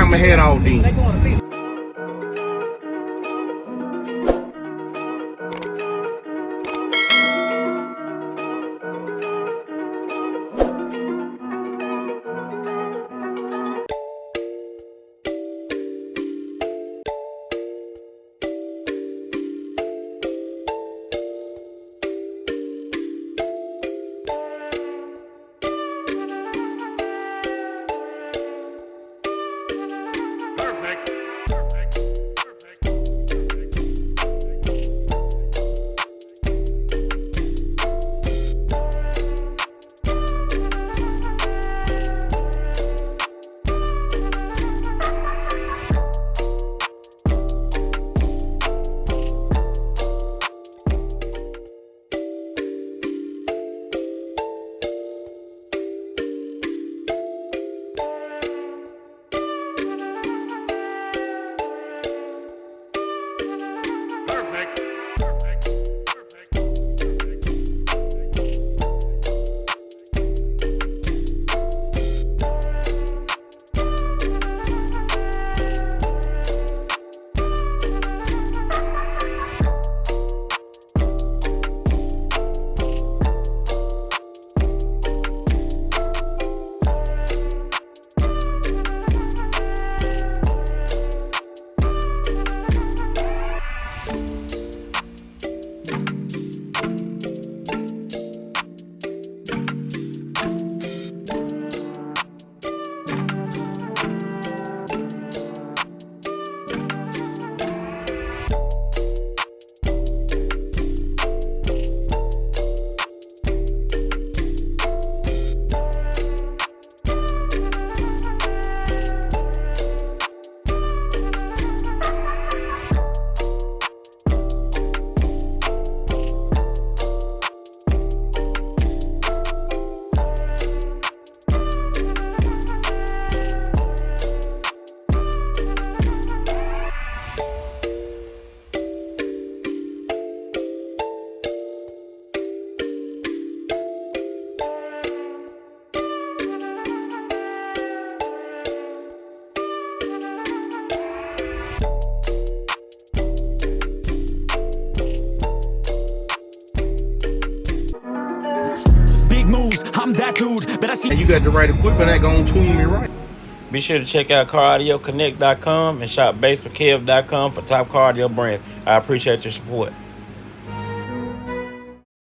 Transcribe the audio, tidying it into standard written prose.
I'ma head out then. I'm that dude, but I see. And you got the right equipment that gonna tune me right. Be sure to check out CarAudioConnect.com and shop BASSWITHKEV.com for top car audio brands. I appreciate your support.